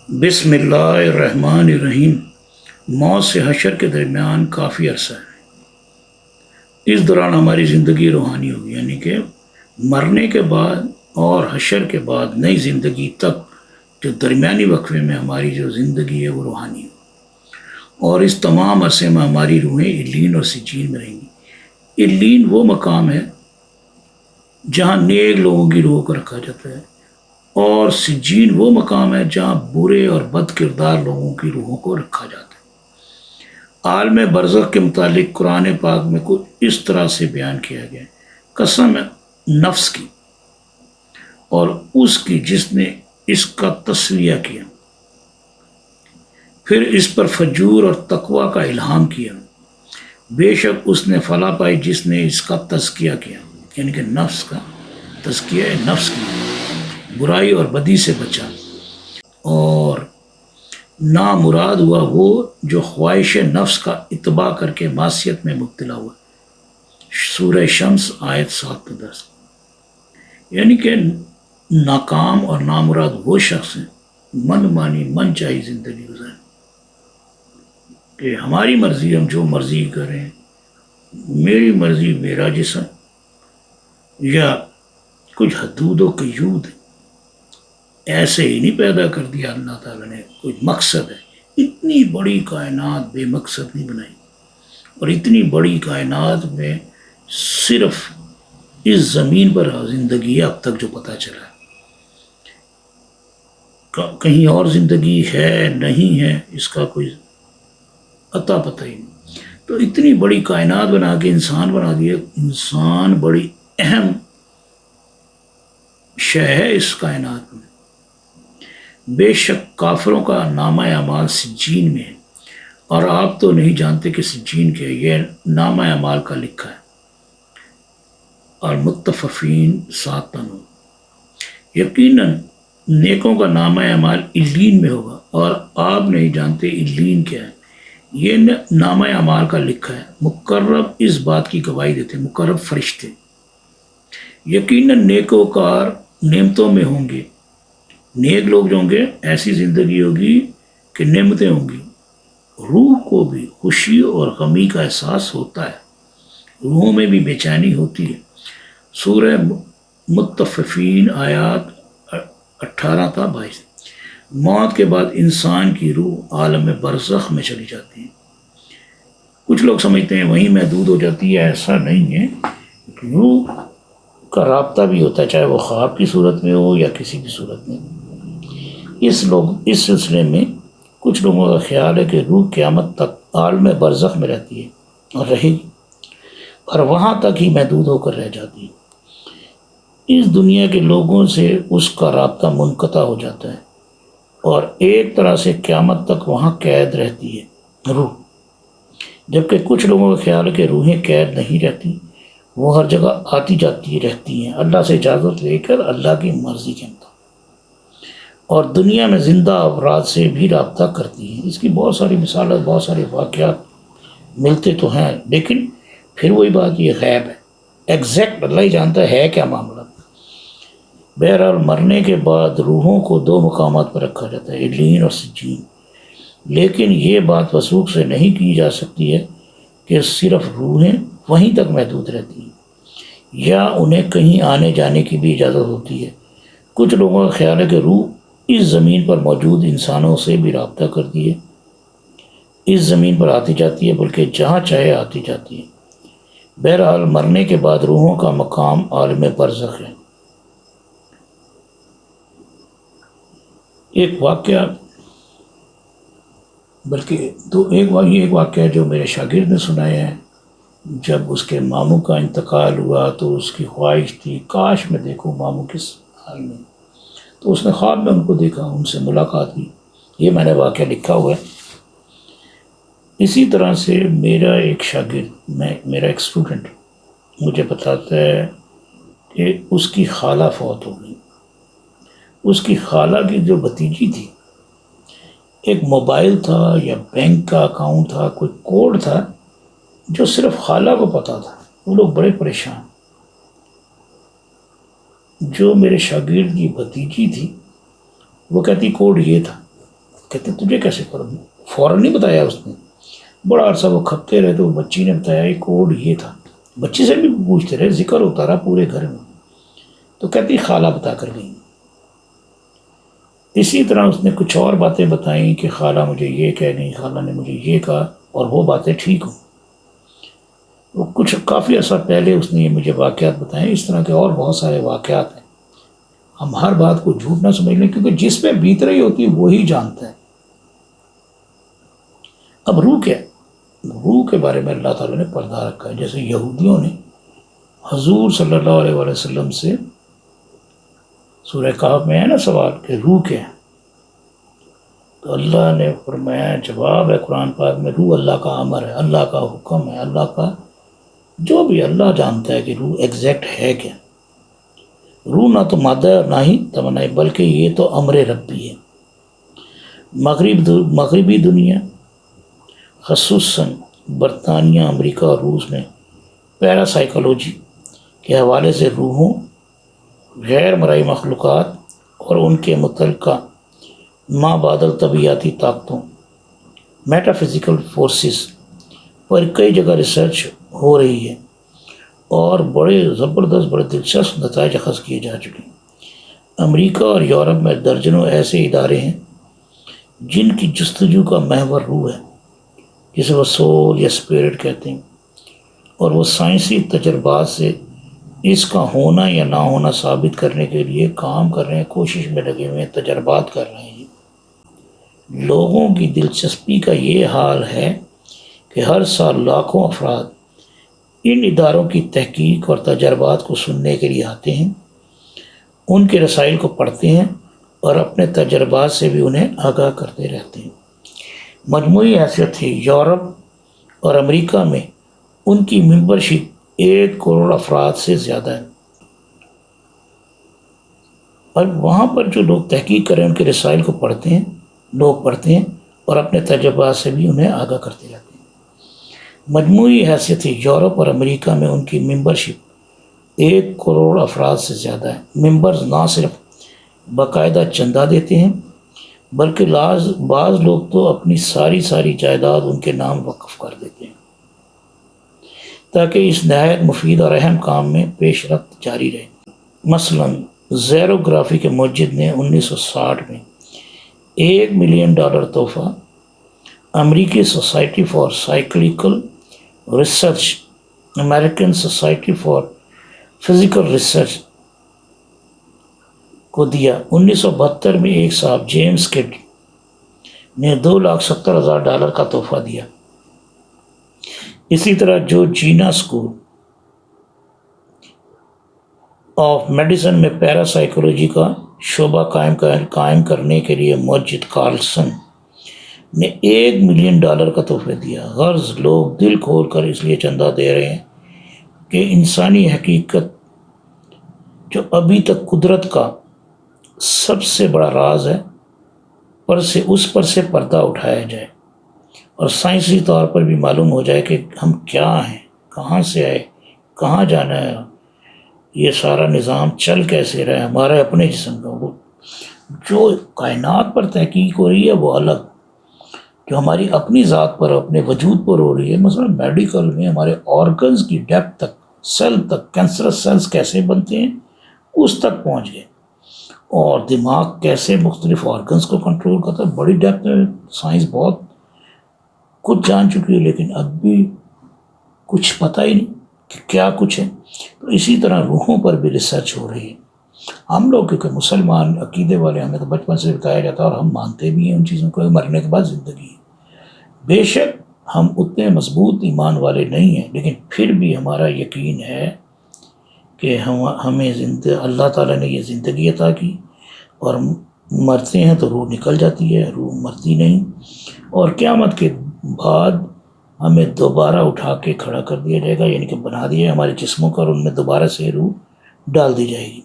بسم اللہ الرحمن الرحیم۔ موت سے حشر کے درمیان کافی عرصہ ہے۔ اس دوران ہماری زندگی روحانی ہوگی، یعنی کہ مرنے کے بعد اور حشر کے بعد نئی زندگی تک جو درمیانی وقفے میں ہماری جو زندگی ہے وہ روحانی ہے، اور اس تمام عرصے میں ہماری روحیں علیین اور سجین میں رہیں گی۔ علیین وہ مقام ہے جہاں نیک لوگوں کی روح کو رکھا جاتا ہے، اور سجین وہ مقام ہے جہاں برے اور بد کردار لوگوں کی روحوں کو رکھا جاتا ہے۔ عالم برزخ کے متعلق قرآن پاک میں کچھ اس طرح سے بیان کیا گیا ہے: قسم ہے نفس کی اور اس کی جس نے اس کا تسویہ کیا، پھر اس پر فجور اور تقوی کا الہام کیا، بے شک اس نے فلاح پائی جس نے اس کا تزکیہ کیا، یعنی کہ نفس کا تزکیہ نفس کیا، برائی اور بدی سے بچا، اور نامراد ہوا وہ جو خواہش نفس کا اتباع کر کے معصیت میں مبتلا ہوا۔ سورہ شمس آیت 7-10۔ یعنی کہ ناکام اور نامراد وہ شخص ہیں من مانی من چاہی زندگی گزارے، کہ ہماری مرضی ہم جو مرضی کریں، میری مرضی میرا جسم، یا کچھ حدود و قیود ایسے ہی نہیں پیدا کر دیا اللہ تعالیٰ نے، کوئی مقصد ہے۔ اتنی بڑی کائنات بے مقصد نہیں بنائی، اور اتنی بڑی کائنات میں صرف اس زمین پر زندگی ہے اب تک جو پتہ چلا ہے، کہیں اور زندگی ہے نہیں ہے اس کا کوئی عطا پتہ ہی نہیں۔ تو اتنی بڑی کائنات بنا کے انسان بنا دیا۔ انسان بڑی اہم شے ہے اس کائنات میں۔ بے شک کافروں کا نامہ اعمال سجین میں ہے، اور آپ تو نہیں جانتے کہ سجین کے یہ نامہ اعمال کا لکھا ہے۔ اور متففین 7-9۔ یقیناً نیکوں کا نامہ اعمال علیین میں ہوگا، اور آپ نہیں جانتے علیین کیا ہے۔ یہ نامہ اعمال کا لکھا ہے۔ مقرب اس بات کی گواہی دیتے، مقرب فرشتے، یقیناً نیکوکار نعمتوں میں ہوں گے۔ نیک لوگ جو ہوں گے ایسی زندگی ہوگی کہ نعمتیں ہوں گی۔ روح کو بھی خوشی اور غمی کا احساس ہوتا ہے، روحوں میں بھی بے چینی ہوتی ہے۔ سورہ متففین آیات 18-22۔ موت کے بعد انسان کی روح عالم برزخ میں چلی جاتی ہے۔ کچھ لوگ سمجھتے ہیں وہیں محدود ہو جاتی ہے، ایسا نہیں ہے۔ روح کا رابطہ بھی ہوتا ہے، چاہے وہ خواب کی صورت میں ہو یا کسی بھی صورت میں۔ اس سلسلے میں کچھ لوگوں کا خیال ہے کہ روح قیامت تک عالم برزخ میں رہتی ہے اور رہے گی، اور وہاں تک ہی محدود ہو کر رہ جاتی ہے۔ اس دنیا کے لوگوں سے اس کا رابطہ منقطع ہو جاتا ہے، اور ایک طرح سے قیامت تک وہاں قید رہتی ہے روح۔ جبکہ کچھ لوگوں کا خیال ہے کہ روحیں قید نہیں رہتی، وہ ہر جگہ آتی جاتی رہتی ہیں اللہ سے اجازت لے کر، اللہ کی مرضی کے مطابق، اور دنیا میں زندہ افراد سے بھی رابطہ کرتی ہیں۔ اس کی بہت ساری مثالیں، بہت سارے واقعات ملتے تو ہیں، لیکن پھر وہی بات، یہ غیب ہے، ایگزیکٹ اللہ ہی جانتا ہے کیا معاملہ۔ بہرحال مرنے کے بعد روحوں کو 2 مقامات پر رکھا جاتا ہے، علیین اور سجین، لیکن یہ بات وثوق سے نہیں کی جا سکتی ہے کہ صرف روحیں وہیں تک محدود رہتی ہیں یا انہیں کہیں آنے جانے کی بھی اجازت ہوتی ہے۔ کچھ لوگوں کا خیال ہے کہ روح اس زمین پر موجود انسانوں سے بھی رابطہ کرتی ہے، اس زمین پر آتی جاتی ہے، بلکہ جہاں چاہے آتی جاتی ہے۔ بہرحال مرنے کے بعد روحوں کا مقام عالم برزخ ہے۔ ایک واقعہ، بلکہ ایک واقعہ جو میرے شاگرد نے سنایا ہے، جب اس کے ماموں کا انتقال ہوا تو اس کی خواہش تھی کاش میں دیکھوں ماموں کس حال میں، تو اس نے خواب میں ان کو دیکھا، ان سے ملاقات ہوئی۔ یہ میں نے واقعہ لکھا ہوا ہے۔ اسی طرح سے میرا ایک شاگرد، میرا ایک اسٹوڈنٹ مجھے بتاتا ہے کہ اس کی خالہ فوت ہو گئی۔ اس کی خالہ کی جو بھتیجی تھی، ایک موبائل تھا یا بینک کا اکاؤنٹ تھا، کوئی کوڈ تھا جو صرف خالہ کو پتہ تھا۔ وہ لوگ بڑے پریشان۔ جو میرے شاگرد کی بھتیجی تھی وہ کہتی کوڈ یہ تھا، کہتے تجھے کیسے پتا؟ فوراً نہیں بتایا اس نے، بڑا عرصہ وہ کھپتے رہے تو بچی نے بتایا یہ کوڈ یہ تھا، بچی سے بھی پوچھتے رہے، ذکر ہوتا رہا پورے گھر میں، تو کہتی خالہ بتا کر گئی۔ اسی طرح اس نے کچھ اور باتیں بتائیں کہ خالہ مجھے یہ کہہ گئی، خالہ نے مجھے یہ کہا، اور وہ باتیں ٹھیک ہوں۔ وہ کچھ کافی عرصہ پہلے اس نے یہ مجھے واقعات بتائے، اس طرح کے اور بہت سارے واقعات ہیں۔ ہم ہر بات کو جھوٹ نہ سمجھ لیں، کیونکہ جس پہ بیت رہی ہوتی ہے وہی جانتا ہے۔ اب روح کیا ہے؟ روح کے بارے میں اللہ تعالیٰ نے پردہ رکھا ہے۔ جیسے یہودیوں نے حضور صلی اللہ علیہ وسلم سے سورہ کہف میں ہے نا سوال کہ روح کیا ہے، تو اللہ نے فرمایا، جواب ہے قرآن پاک میں، روح اللہ کا امر ہے، اللہ کا حکم ہے، اللہ کا جو بھی اللہ جانتا ہے کہ روح ایگزیکٹ ہے کیا۔ روح نہ تو مادہ ہے اور نہ ہی تمنا ہے، بلکہ یہ تو امر ربی ہے۔ مغربی دنیا خصوصاً برطانیہ، امریکہ اور روس میں پیرا سائیکولوجی کے حوالے سے روحوں، غیر مرئی مخلوقات اور ان کے متعلقہ مابعدل طبیعتی طاقتوں، میٹا فزیکل فورسز پر کئی جگہ ریسرچ ہو رہی ہے، اور بڑے زبردست بڑے دلچسپ نتائج اخذ کیے جا چکے ہیں۔ امریکہ اور یورپ میں درجنوں ایسے ادارے ہیں جن کی جستجو کا محور روح ہے، جسے وہ سول یا اسپرٹ کہتے ہیں، اور وہ سائنسی تجربات سے اس کا ہونا یا نہ ہونا ثابت کرنے کے لیے کام کر رہے ہیں، کوشش میں لگے ہوئے ہیں، تجربات کر رہے ہیں۔ لوگوں کی دلچسپی کا یہ حال ہے کہ ہر سال لاکھوں افراد ان اداروں کی تحقیق اور تجربات کو سننے کے لیے آتے ہیں، ان کے رسائل کو پڑھتے ہیں اور اپنے تجربات سے بھی انہیں آگاہ کرتے رہتے ہیں۔ مجموعی حیثیت سے یورپ اور امریکہ میں ان کی ممبرشپ 1 کروڑ افراد سے زیادہ ہے، اور وہاں پر جو لوگ تحقیق کریں ان کے رسائل کو پڑھتے ہیں، لوگ پڑھتے ہیں اور اپنے تجربات سے بھی انہیں آگاہ کرتے رہتے ہیں۔ مجموعی حیثیت سے یورپ اور امریکہ میں ان کی ممبرشپ 1 کروڑ افراد سے زیادہ ہے۔ ممبرز نہ صرف باقاعدہ چندہ دیتے ہیں، بلکہ بعض لوگ تو اپنی ساری جائیداد ان کے نام وقف کر دیتے ہیں تاکہ اس نہایت مفید اور اہم کام میں پیش رفت جاری رہے۔ مثلاً زیروگرافی کے موجد نے 1960 میں $1 ملین تحفہ امریکی society for cyclical research, American society for physical research کو دیا۔ 1972 میں ایک صاحب جیمز کٹ نے $2,70,000 کا تحفہ دیا۔ اسی طرح جورجینا اسکول آف میڈیسن میں پیرا سائیکولوجی کا شعبہ قائم کرنے کے لیے موجد کارلسن نے $1 ملین کا تحفہ دیا۔ غرض لوگ دل کھول کر اس لیے چندہ دے رہے ہیں کہ انسانی حقیقت جو ابھی تک قدرت کا سب سے بڑا راز ہے اس پر سے پردہ اٹھایا جائے، اور سائنسی طور پر بھی معلوم ہو جائے کہ ہم کیا ہیں، کہاں سے آئے، کہاں جانا ہے، یہ سارا نظام چل کیسے رہا ہے ہمارے اپنے جسم کا۔ وہ جو کائنات پر تحقیق ہو رہی ہے وہ الگ، جو ہماری اپنی ذات پر اپنے وجود پر ہو رہی ہے، مثلا میڈیکل میں ہمارے آرگنز کی ڈیپتھ تک، سیل تک، کینسرس سیلز کیسے بنتے ہیں اس تک پہنچ گئے، اور دماغ کیسے مختلف آرگنز کو کنٹرول کرتا ہے، بڑی ڈیپتھ میں سائنس بہت کچھ جان چکی ہے، لیکن اب بھی کچھ پتہ ہی نہیں کہ کیا کچھ ہے۔ تو اسی طرح روحوں پر بھی ریسرچ ہو رہی ہے۔ ہم لوگ کیونکہ مسلمان عقیدے والے، ہمیں تو بچپن سے بتایا جاتا ہے اور ہم مانتے بھی ہیں ان چیزوں کو، مرنے کے بعد زندگی ہے۔ بے شک ہم اتنے مضبوط ایمان والے نہیں ہیں، لیکن پھر بھی ہمارا یقین ہے کہ ہمیں اللہ تعالیٰ نے یہ زندگی عطا کی، اور مرتے ہیں تو روح نکل جاتی ہے، روح مرتی نہیں، اور قیامت کے بعد ہمیں دوبارہ اٹھا کے کھڑا کر دیا جائے گا، یعنی کہ بنا دیا ہمارے جسموں کا، اور ان میں دوبارہ سے روح ڈال دی جائے گی۔